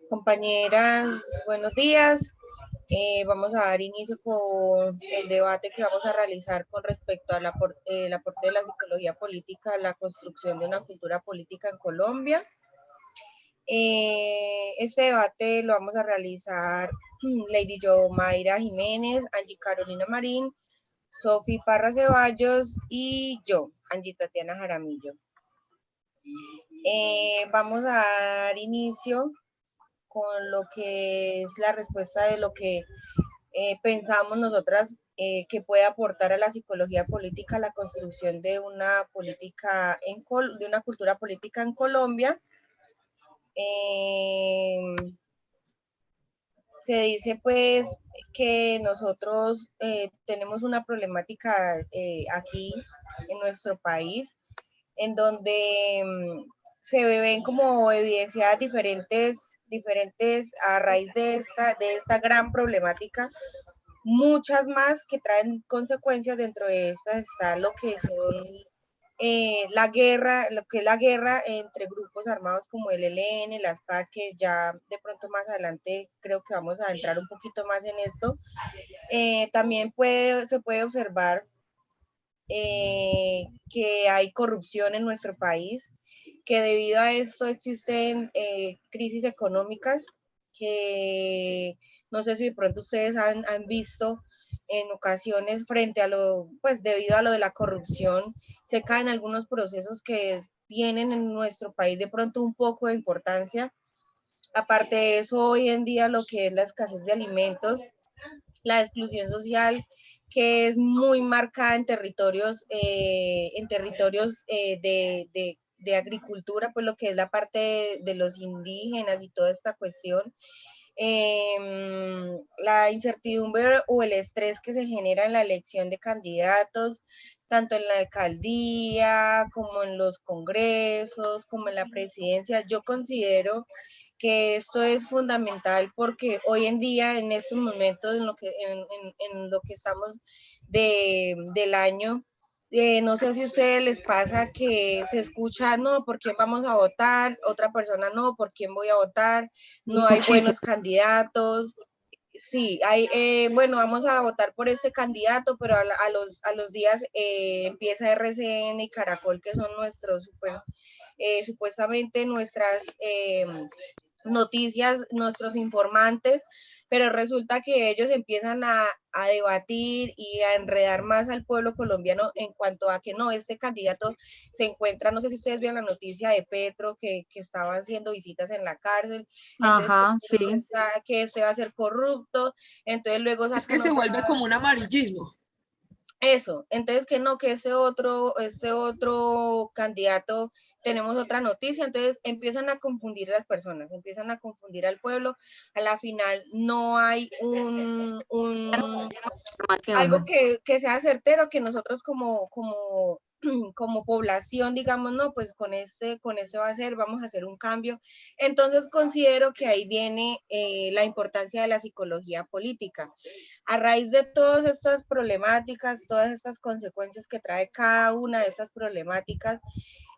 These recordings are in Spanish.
Compañeras, buenos días. Vamos a dar inicio con el debate que vamos a realizar con respecto al aporte de la psicología política a la construcción de una cultura política en Colombia. Este debate lo vamos a realizar Lady Mayra Jiménez, Angie Carolina Marín, Sofi Parra Ceballos y yo, Angie Tatiana Jaramillo. Vamos a dar inicio con lo que es la respuesta de lo que pensamos nosotras que puede aportar a la psicología política la construcción de una política de una cultura política en Colombia. Se dice pues que nosotros tenemos una problemática aquí en nuestro país en donde se ven como evidenciadas diferentes a raíz de esta gran problemática, muchas más que traen consecuencias. Dentro de estas está lo que son la guerra, lo que es la guerra entre grupos armados como el ELN, las FARC, que ya de pronto más adelante creo que vamos a entrar un poquito más en esto. También se puede observar que hay corrupción en nuestro país, que debido a esto existen crisis económicas que no sé si de pronto ustedes han visto en ocasiones frente a pues debido a lo de la corrupción, se caen algunos procesos que tienen en nuestro país de pronto un poco de importancia. Aparte de eso, hoy en día lo que es la escasez de alimentos, la exclusión social, que es muy marcada en territorios de agricultura, pues lo que es la parte de los indígenas y toda esta cuestión. La incertidumbre o el estrés que se genera en la elección de candidatos, tanto en la alcaldía como en los congresos, como en la presidencia. Yo considero que esto es fundamental porque hoy en día, en estos momentos, en lo que estamos del año, no sé si a ustedes les pasa que se escucha, no, ¿por quién vamos a votar? Otra persona, no, ¿por quién voy a votar? No hay Muchísimo. buenos candidatos. Sí, bueno, vamos a votar por este candidato, pero a los días empieza RCN y Caracol, que son supuestamente nuestras noticias, nuestros informantes, pero resulta que ellos empiezan a debatir y a enredar más al pueblo colombiano en cuanto a que no, este candidato se encuentra, no sé si ustedes vieron la noticia de Petro, que estaba haciendo visitas en la cárcel, entonces Ajá, sí. que este va a ser corrupto, entonces luego Es que sacan se otra. vuelve como un amarillismo. Eso, entonces que no, que este otro candidato, tenemos otra noticia, entonces empiezan a confundir a las personas, empiezan a confundir al pueblo, a la final no hay algo Información. que sea certero, que nosotros como población, digamos, no, pues con este va a ser, vamos a hacer un cambio. Entonces considero que ahí viene la importancia de la psicología política. A raíz de todas estas problemáticas, todas estas consecuencias que trae cada una de estas problemáticas,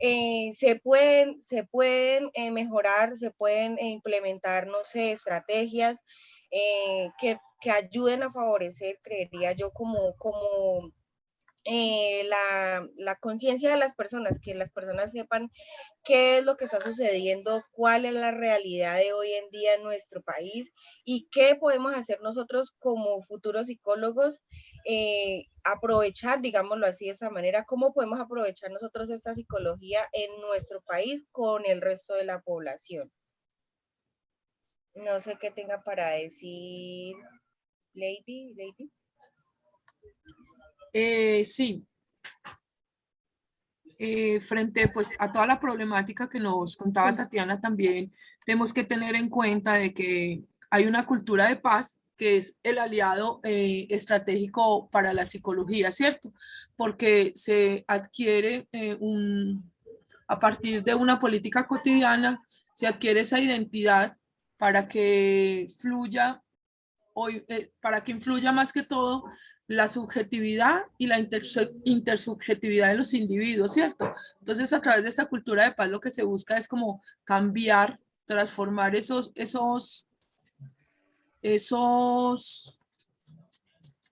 se pueden mejorar, se pueden implementar, no sé, estrategias que ayuden a favorecer, creería yo, como la conciencia de las personas, que las personas sepan qué es lo que está sucediendo, cuál es la realidad de hoy en día en nuestro país y qué podemos hacer nosotros como futuros psicólogos, aprovechar, digámoslo así de esta manera, cómo podemos aprovechar nosotros esta psicología en nuestro país con el resto de la población. No sé qué tenga para decir Lady. Sí, frente pues a toda la problemática que nos contaba Tatiana, también tenemos que tener en cuenta de que hay una cultura de paz que es el aliado estratégico para la psicología, ¿cierto? Porque se adquiere a partir de una política cotidiana, se adquiere esa identidad para que fluya hoy, para que influya más que todo la subjetividad y la intersubjetividad de los individuos, ¿cierto? Entonces, a través de esta cultura de paz, lo que se busca es como cambiar transformar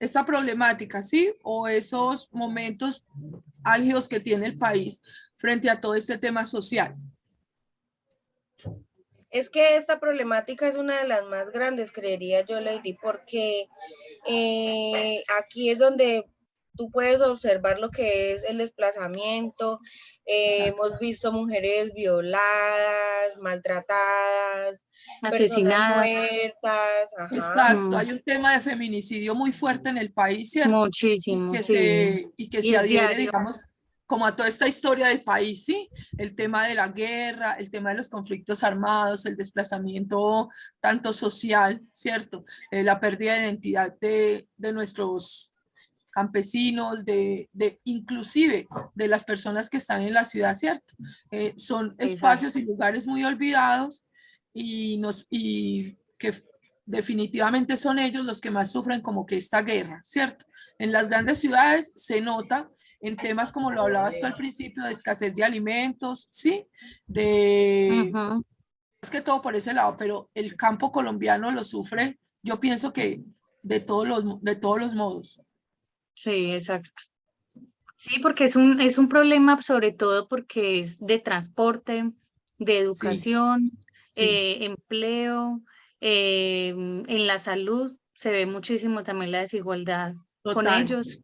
esa problemática, ¿sí? O esos momentos álgidos que tiene el país frente a todo este tema social. Es que esta problemática es una de las más grandes, creería yo, Lady, porque aquí es donde tú puedes observar lo que es el desplazamiento. Hemos visto mujeres violadas, maltratadas, personas asesinadas. muertas. Ajá. Exacto, hay un tema de feminicidio muy fuerte en el país, ¿cierto? Muchísimo, que sí. se es adhiere, diario. digamos, como a toda esta historia del país, ¿sí? El tema de la guerra, el tema de los conflictos armados, el desplazamiento tanto social, ¿cierto? La pérdida de identidad de nuestros campesinos, inclusive de las personas que están en la ciudad, ¿cierto? Son espacios y lugares muy olvidados y que definitivamente son ellos los que más sufren como que esta guerra, ¿cierto? En las grandes ciudades se nota en temas como lo hablabas tú al principio, de escasez de alimentos, ¿sí? Es que todo por ese lado, pero el campo colombiano lo sufre, yo pienso que de todos los modos. Sí, exacto. Sí, porque es un problema sobre todo porque es de transporte, de Sí, educación, sí, empleo, en la salud se ve muchísimo también la desigualdad con total. ellos.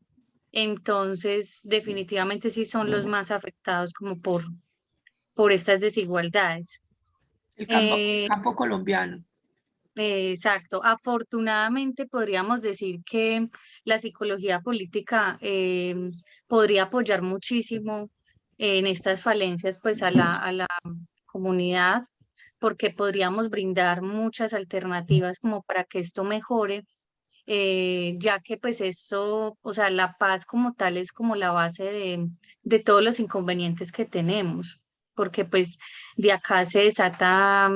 Entonces, definitivamente sí son los más afectados como por estas desigualdades. El Eh, campo colombiano. Exacto. Afortunadamente podríamos decir que la psicología política podría apoyar muchísimo en estas falencias pues a la comunidad, porque podríamos brindar muchas alternativas como para que esto mejore, ya que pues eso, o sea, la paz como tal es como la base de todos los inconvenientes que tenemos, porque pues de acá se desata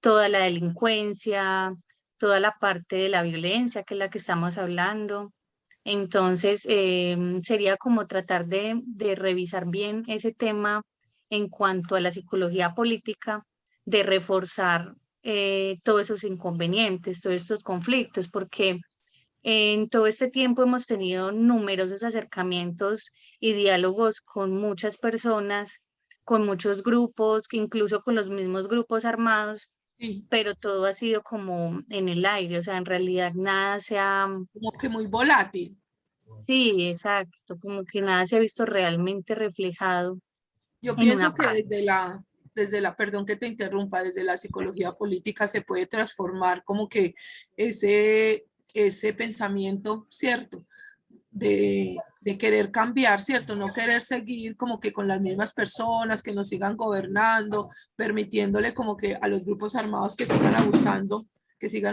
toda la delincuencia, toda la parte de la violencia, que es la que estamos hablando. Entonces, sería como tratar de revisar bien ese tema en cuanto a la psicología política, de reforzar todos esos inconvenientes, todos estos conflictos, porque en todo este tiempo hemos tenido numerosos acercamientos y diálogos con muchas personas, con muchos grupos, que incluso con los mismos grupos armados, Sí, pero todo ha sido como en el aire, o sea, en realidad nada se ha, como que muy volátil. sí, exacto, como que nada se ha visto realmente reflejado Yo en pienso una que paz. perdón que te interrumpa, desde la psicología política se puede transformar como que ese pensamiento, ¿cierto? De querer cambiar, ¿cierto? No querer seguir como que con las mismas personas que nos sigan gobernando, permitiéndole como que a los grupos armados que sigan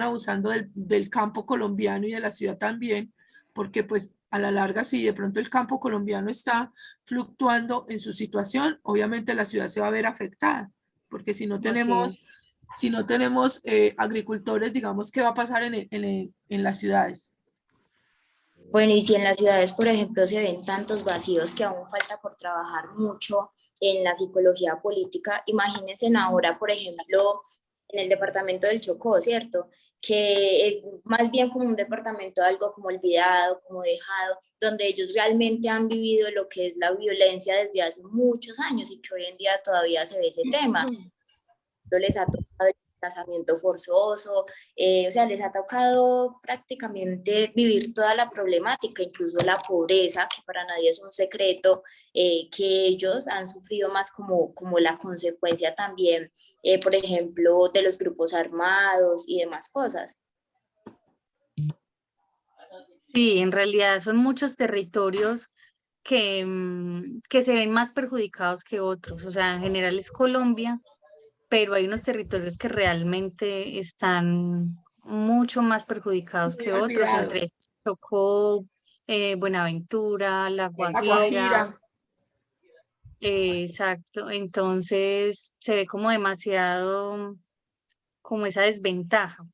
abusando del campo colombiano y de la ciudad también, porque pues a la larga, si de pronto el campo colombiano está fluctuando en su situación, obviamente la ciudad se va a ver afectada, porque Así es. si no tenemos agricultores, digamos, ¿qué va a pasar en las ciudades? Bueno, y si en las ciudades, por ejemplo, se ven tantos vacíos que aún falta por trabajar mucho en la psicología política, imagínense ahora, por ejemplo, en el departamento del Chocó, ¿cierto? Que es más bien como un departamento algo como olvidado, como dejado, donde ellos realmente han vivido lo que es la violencia desde hace muchos años y que hoy en día todavía se ve ese tema. Les ha tocado el desplazamiento forzoso, o sea, les ha tocado prácticamente vivir toda la problemática, incluso la pobreza, que para nadie es un secreto, que ellos han sufrido más como la consecuencia también, por ejemplo, de los grupos armados y demás cosas. Sí, en realidad son muchos territorios que se ven más perjudicados que otros, o sea, en general es Colombia, pero hay unos territorios que realmente están mucho más perjudicados Muy que otros, entre olvidados. estos Chocó, Buenaventura, La La Guajira, Guajira. exacto. Entonces se ve como demasiado, como esa desventaja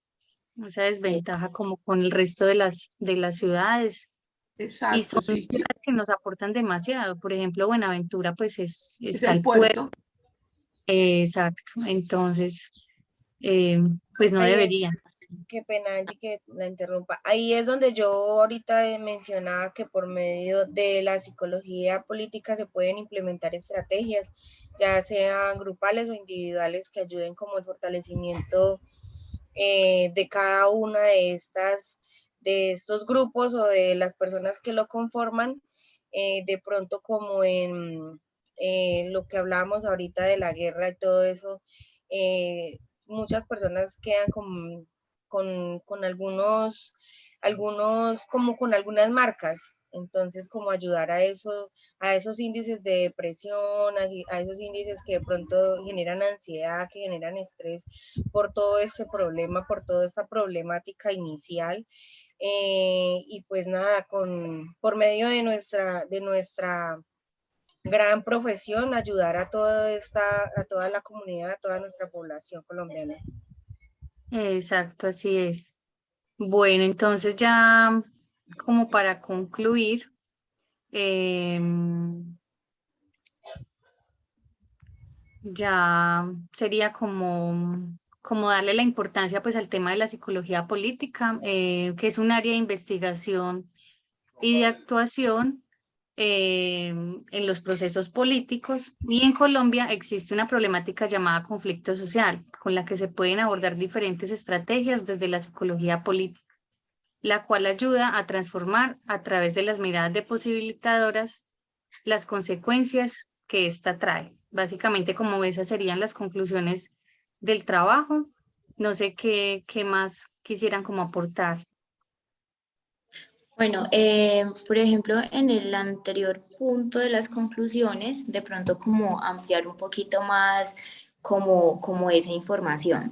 como con el resto de las ciudades. Y Exacto, son sí, sí. ciudades que nos aportan demasiado. Por ejemplo, Buenaventura, pues Es está el el puerto. puerto. Exacto. Entonces, pues no Ahí es, deberían. qué pena, Angie, que la interrumpa. Ahí es donde yo ahorita mencionaba que por medio de la psicología política se pueden implementar estrategias, ya sean grupales o individuales, que ayuden como el fortalecimiento de cada una de estos grupos o de las personas que lo conforman, de pronto como en lo que hablábamos ahorita de la guerra y todo eso, muchas personas quedan con algunos, como con algunas marcas. Entonces, como ayudar a eso, a esos índices de depresión, a esos índices que de pronto generan ansiedad, que generan estrés por todo ese problema, por toda esta problemática inicial. Y pues nada, por medio de nuestra gran profesión, ayudar a a toda la comunidad, a toda nuestra población colombiana. Exacto, así es. Bueno, entonces ya como para concluir, ya sería como darle la importancia pues al tema de la psicología política, que es un área de investigación y de actuación en los procesos políticos. Y en Colombia existe una problemática llamada conflicto social, con la que se pueden abordar diferentes estrategias desde la psicología política, la cual ayuda a transformar a través de las miradas de posibilitadoras las consecuencias que ésta trae. Básicamente, como esas serían las conclusiones del trabajo. No sé qué más quisieran como aportar. Bueno, por ejemplo, en el anterior punto de las conclusiones, de pronto como ampliar un poquito más como esa información.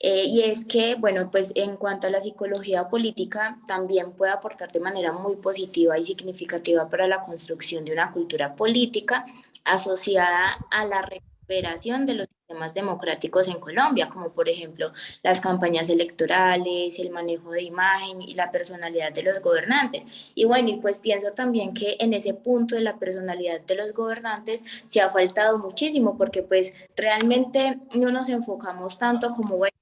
Y es que, bueno, pues en cuanto a la psicología política, también puede aportar de manera muy positiva y significativa para la construcción de una cultura política asociada a la recuperación de los sistemas democráticos en Colombia, como por ejemplo las campañas electorales, el manejo de imagen y la personalidad de los gobernantes. Y bueno, y pues pienso también que en ese punto de la personalidad de los gobernantes se ha faltado muchísimo, porque pues realmente no nos enfocamos tanto como, bueno,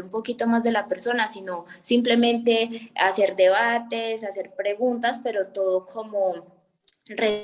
un poquito más de la persona, sino simplemente hacer debates, hacer preguntas, pero todo como